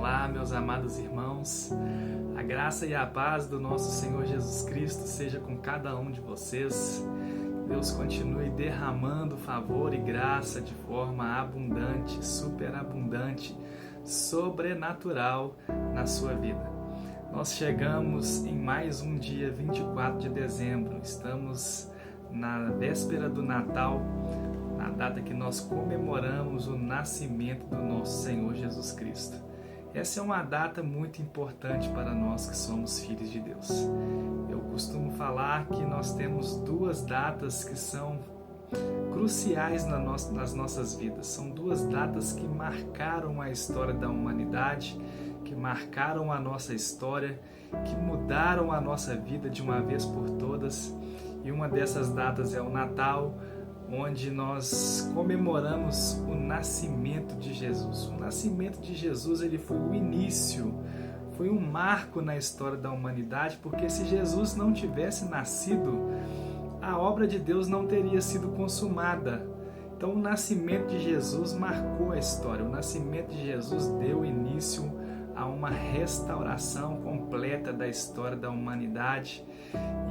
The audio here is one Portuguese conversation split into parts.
Olá, meus amados irmãos, a graça e a paz do nosso Senhor Jesus Cristo seja com cada um de vocês. Deus continue derramando favor e graça de forma abundante, superabundante, sobrenatural na sua vida. Nós chegamos em mais um dia 24 de dezembro, estamos na véspera do Natal, na data que nós comemoramos o nascimento do nosso Senhor Jesus Cristo. Essa é uma data muito importante para nós que somos filhos de Deus. Eu costumo falar que nós temos duas datas que são cruciais nas nossas vidas. São duas datas que marcaram a história da humanidade, que marcaram a nossa história, que mudaram a nossa vida de uma vez por todas. E uma dessas datas é o Natal, onde nós comemoramos o nascimento de Jesus. O nascimento de Jesus, ele foi o início, foi um marco na história da humanidade, porque se Jesus não tivesse nascido, a obra de Deus não teria sido consumada. Então o nascimento de Jesus marcou a história. O nascimento de Jesus deu início a uma restauração completa da história da humanidade,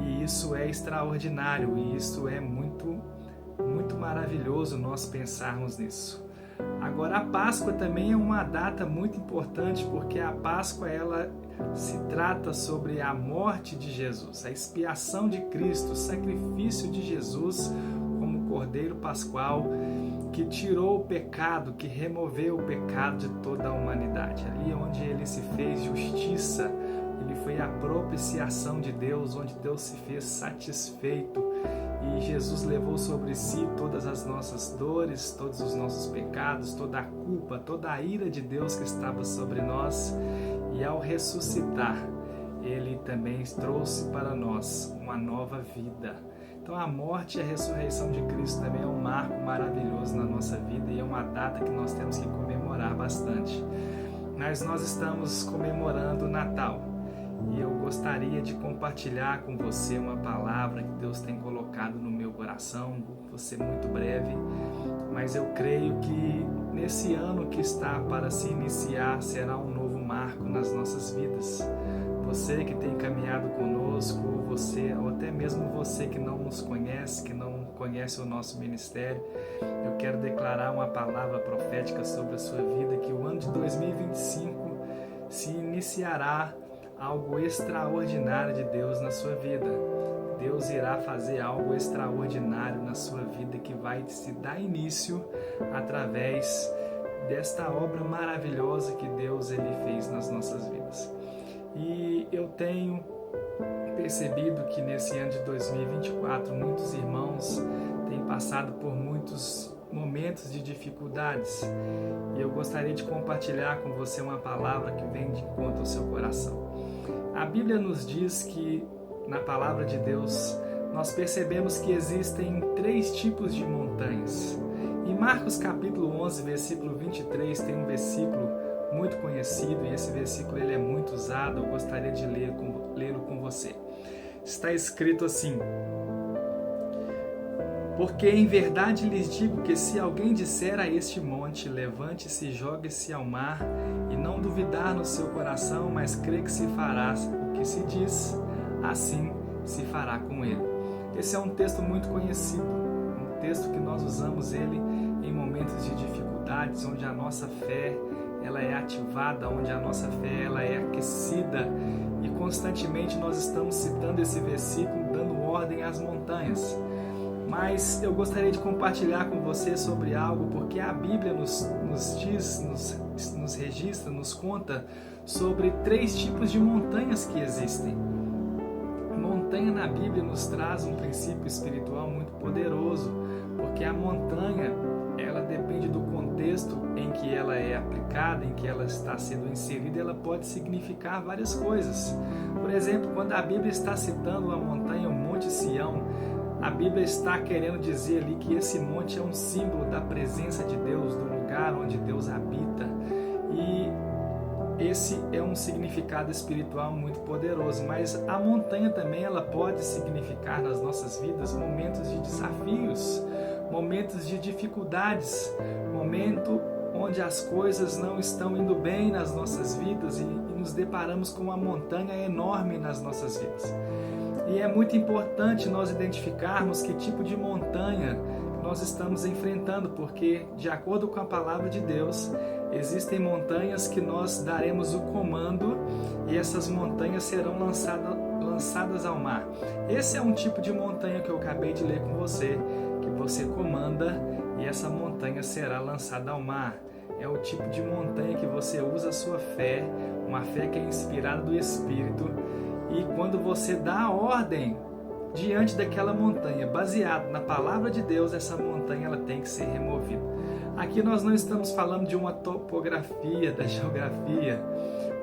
e isso é extraordinário, e isso é muito maravilhoso nós pensarmos nisso. Agora, a Páscoa também é uma data muito importante, porque a Páscoa ela se trata sobre a morte de Jesus, a expiação de Cristo, o sacrifício de Jesus como Cordeiro Pascual, que tirou o pecado, que removeu o pecado de toda a humanidade. Ali onde ele se fez justiça, ele foi a propiciação de Deus, onde Deus se fez satisfeito. E Jesus levou sobre si todas as nossas dores, todos os nossos pecados, toda a culpa, toda a ira de Deus que estava sobre nós. E ao ressuscitar, Ele também trouxe para nós uma nova vida. Então a morte e a ressurreição de Cristo também é um marco maravilhoso na nossa vida e é uma data que nós temos que comemorar bastante. Mas nós estamos comemorando o Natal. E eu gostaria de compartilhar com você uma palavra que Deus tem colocado no meu coração. Vou ser muito breve, mas eu creio que nesse ano que está para se iniciar será um novo marco nas nossas vidas. Você que tem caminhado conosco, você ou até mesmo você que não nos conhece, que não conhece o nosso ministério, eu quero declarar uma palavra profética sobre a sua vida, que o ano de 2025 se iniciará algo extraordinário de Deus na sua vida. Deus irá fazer algo extraordinário na sua vida que vai se dar início através desta obra maravilhosa que Deus ele fez nas nossas vidas. E eu tenho percebido que nesse ano de 2024 muitos irmãos têm passado por muitos momentos de dificuldades. E eu gostaria de compartilhar com você uma palavra que vem de encontro ao seu coração. A Bíblia nos diz que, na palavra de Deus, nós percebemos que existem 3 tipos de montanhas. Em Marcos capítulo 11, versículo 23, tem um versículo muito conhecido, e esse versículo ele é muito usado, eu gostaria de lê-lo com você. Está escrito assim: porque em verdade lhes digo que se alguém disser a este monte, levante-se e jogue-se ao mar, e não duvidar no seu coração, mas crê que se fará o que se diz, assim se fará com ele. Esse é um texto muito conhecido, um texto que nós usamos ele em momentos de dificuldades, onde a nossa fé ela é ativada, onde a nossa fé ela é aquecida, e constantemente nós estamos citando esse versículo, dando ordem às montanhas. Mas eu gostaria de compartilhar com você sobre algo, porque a Bíblia nos diz, nos registra, nos conta sobre 3 tipos de montanhas que existem. Montanha na Bíblia nos traz um princípio espiritual muito poderoso, porque a montanha ela depende do contexto em que ela é aplicada, em que ela está sendo inserida, ela pode significar várias coisas. Por exemplo, quando a Bíblia está citando a montanha, o Monte Sião, a Bíblia está querendo dizer ali que esse monte é um símbolo da presença de Deus, do lugar onde Deus habita. E esse é um significado espiritual muito poderoso. Mas a montanha também ela pode significar nas nossas vidas momentos de desafios, momentos de dificuldades, momento onde as coisas não estão indo bem nas nossas vidas e nos deparamos com uma montanha enorme nas nossas vidas. E é muito importante nós identificarmos que tipo de montanha nós estamos enfrentando, porque, de acordo com a palavra de Deus, existem montanhas que nós daremos o comando e essas montanhas serão lançadas ao mar. Esse é um tipo de montanha que eu acabei de ler com você, que você comanda e essa montanha será lançada ao mar. É o tipo de montanha que você usa a sua fé, uma fé que é inspirada do Espírito, e quando você dá a ordem diante daquela montanha, baseado na palavra de Deus, essa montanha ela tem que ser removida. Aqui nós não estamos falando de uma topografia, da geografia,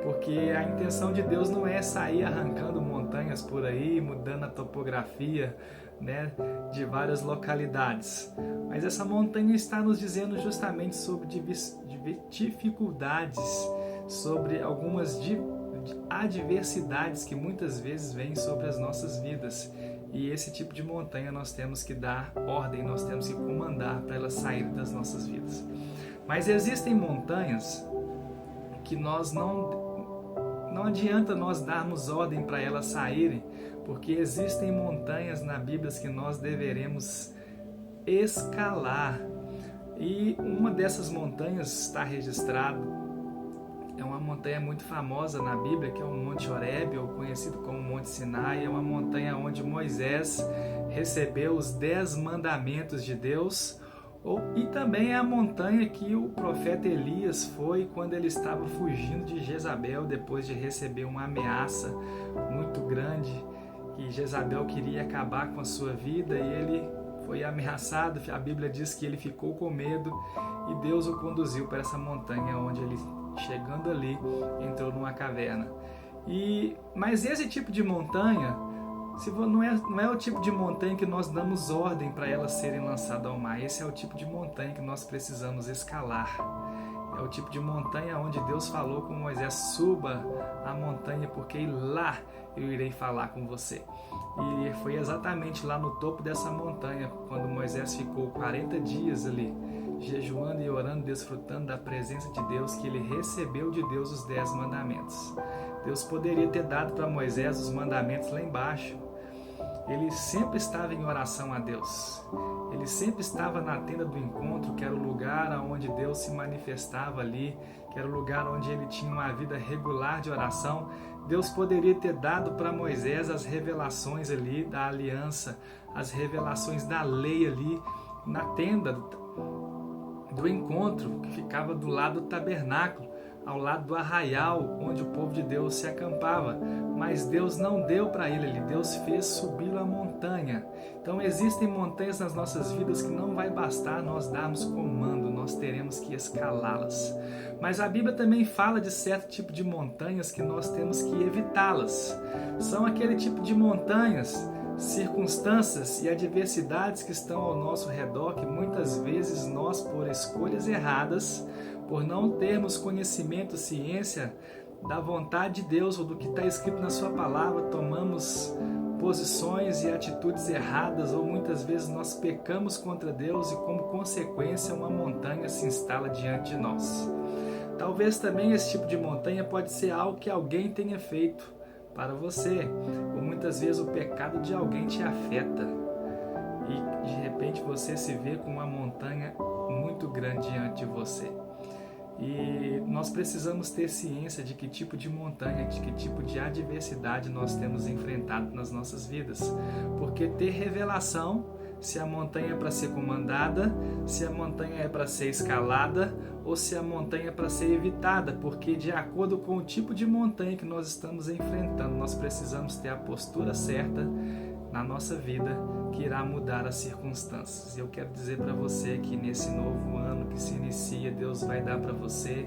porque a intenção de Deus não é sair arrancando montanhas por aí, mudando a topografia, né, de várias localidades. Mas essa montanha está nos dizendo justamente sobre dificuldades, sobre algumas adversidades que muitas vezes vêm sobre as nossas vidas. E esse tipo de montanha nós temos que dar ordem, nós temos que comandar para ela sair das nossas vidas. Mas existem montanhas que nós não adianta nós darmos ordem para elas saírem, porque existem montanhas na Bíblia que nós deveremos escalar. E uma dessas montanhas está registrada, é uma montanha muito famosa na Bíblia, que é o Monte Horebe, ou conhecido como Monte Sinai. É uma montanha onde Moisés recebeu os 10 mandamentos de Deus, e também é a montanha que o profeta Elias foi quando ele estava fugindo de Jezabel, depois de receber uma ameaça muito grande, que Jezabel queria acabar com a sua vida, e ele foi ameaçado. A Bíblia diz que ele ficou com medo e Deus o conduziu para essa montanha, onde ele, chegando ali, entrou numa caverna. Mas esse tipo de montanha não é o tipo de montanha que nós damos ordem para elas serem lançadas ao mar. Esse é o tipo de montanha que nós precisamos escalar. É o tipo de montanha onde Deus falou com Moisés: suba a montanha, porque lá eu irei falar com você. E foi exatamente lá no topo dessa montanha, quando Moisés ficou 40 dias ali, jejuando e orando, desfrutando da presença de Deus, que ele recebeu de Deus os 10 mandamentos. Deus poderia ter dado para Moisés os mandamentos lá embaixo. Ele sempre estava em oração a Deus. Ele sempre estava na tenda do encontro, que era o lugar onde Deus se manifestava ali, que era o lugar onde ele tinha uma vida regular de oração. Deus poderia ter dado para Moisés as revelações ali da aliança, as revelações da lei ali na tenda do encontro, que ficava do lado do tabernáculo, ao lado do arraial onde o povo de Deus se acampava. Mas Deus não deu para ele, Deus fez subi-lo a montanha. Então existem montanhas nas nossas vidas que não vai bastar nós darmos comando, nós teremos que escalá-las. Mas a Bíblia também fala de certo tipo de montanhas que nós temos que evitá-las. São aquele tipo de montanhas, circunstâncias e adversidades que estão ao nosso redor, que muitas vezes nós, por escolhas erradas, por não termos conhecimento, ciência da vontade de Deus ou do que está escrito na sua palavra, tomamos posições e atitudes erradas, ou muitas vezes nós pecamos contra Deus e, como consequência, uma montanha se instala diante de nós. Talvez também esse tipo de montanha pode ser algo que alguém tenha feito para você, ou muitas vezes o pecado de alguém te afeta e de repente você se vê com uma montanha muito grande diante de você. E nós precisamos ter ciência de que tipo de montanha, de que tipo de adversidade nós temos enfrentado nas nossas vidas. Porque ter revelação, se a montanha é para ser comandada, se a montanha é para ser escalada, ou se a montanha é para ser evitada. Porque de acordo com o tipo de montanha que nós estamos enfrentando, nós precisamos ter a postura certa na nossa vida, que irá mudar as circunstâncias. Eu quero dizer para você que nesse novo ano que se inicia, Deus vai dar para você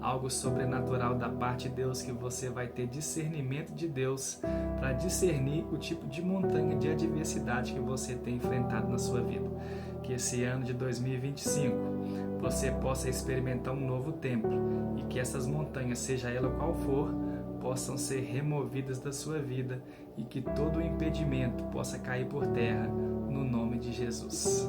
algo sobrenatural da parte de Deus, que você vai ter discernimento de Deus para discernir o tipo de montanha de adversidade que você tem enfrentado na sua vida. Que esse ano de 2025 você possa experimentar um novo tempo e que essas montanhas, seja ela qual for, possam ser removidas da sua vida e que todo o impedimento possa cair por terra no nome de Jesus.